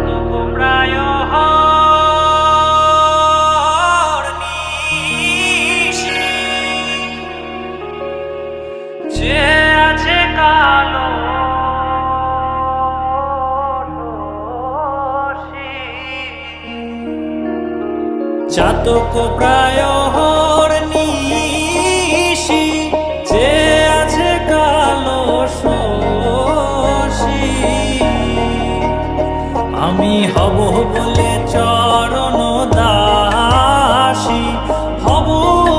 চাতক প্রায় যে আছে কালো চাতক প্রায় নিশি যে আছে কালো শশী আমি হব বলে চরণ দাসী হব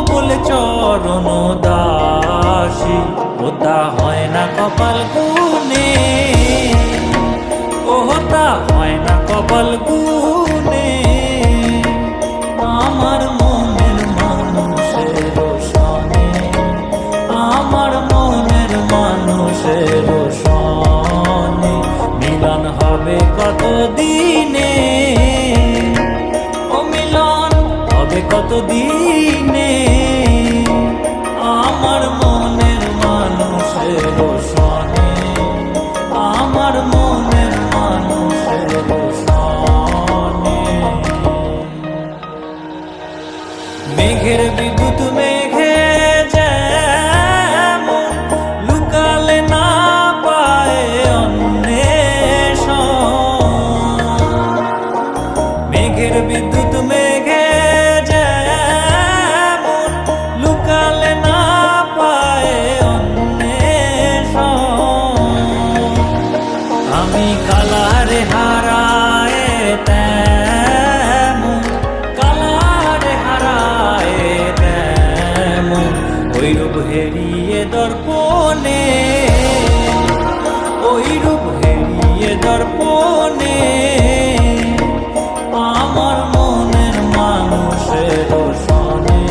বলে চরণ দাসী ওটা হয় না কপাল গুনে ওটা হয় না কপাল গুনে আমার মনের মানুষের সনে আমার মনের মানুষের সনে মিলন হবে কত দিনে ও মিলন হবে কত দিনে আমার মনের মানুষের সনে আমার মনের মানুষের সনে মেঘের বিদ্যুৎ মেঘে যেমন লুকালে না পায় অন্বেষণ মেঘের বিদ্যুৎ মেঘে যেমন লুকালে না পায় অন্বেষণ আমি কালারে হারায় তেমন কালারে হারায় তেমন ওই রূপ হেরিয়ে দর্পণে ওই রূপ হেরিয়ে দর্পণে আমার মনের মানুষের সনে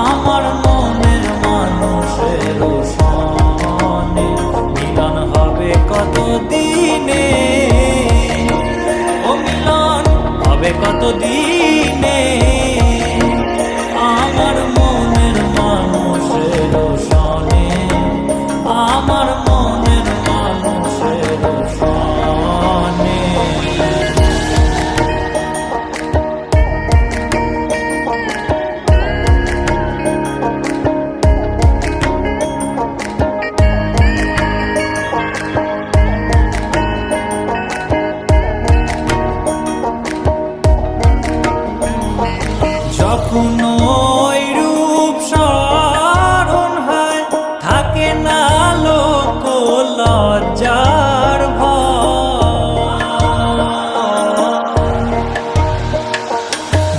আমার মনের মানুষের সনে মিলন হবে কত দিনে ও মিলন হবে কত দিনে আমার মনের মানুষের সনে আমার মনের মানুষের সনে যখন ওই রূপ স্মরণ হয় থাকে না লোক লজ্জার ভয়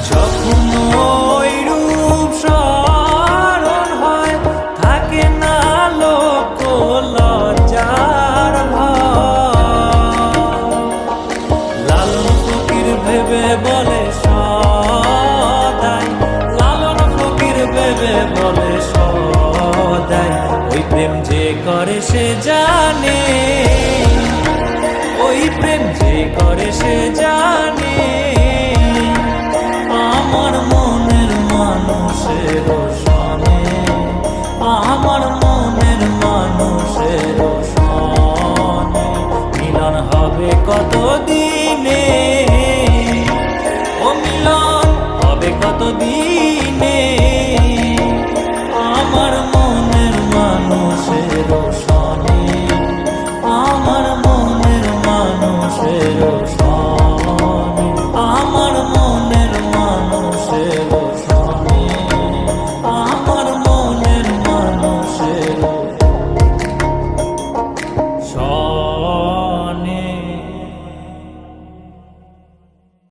যখন ওই রূপ স্মরণ হয় থাকে না লোক লজ্জার ভয় লালন ফকির ভেবে বলে বলে সদাই ওই প্রেম যে করে সে জানে ওই প্রেম যে করে সে জানে আমার মনের মানুষের সনে আমার মনের মানুষের সনে মিলন হবে কত দিনে ও মিলন হবে কত দিনে আমার মনের মানুষের সনে আমার মনের মানুষের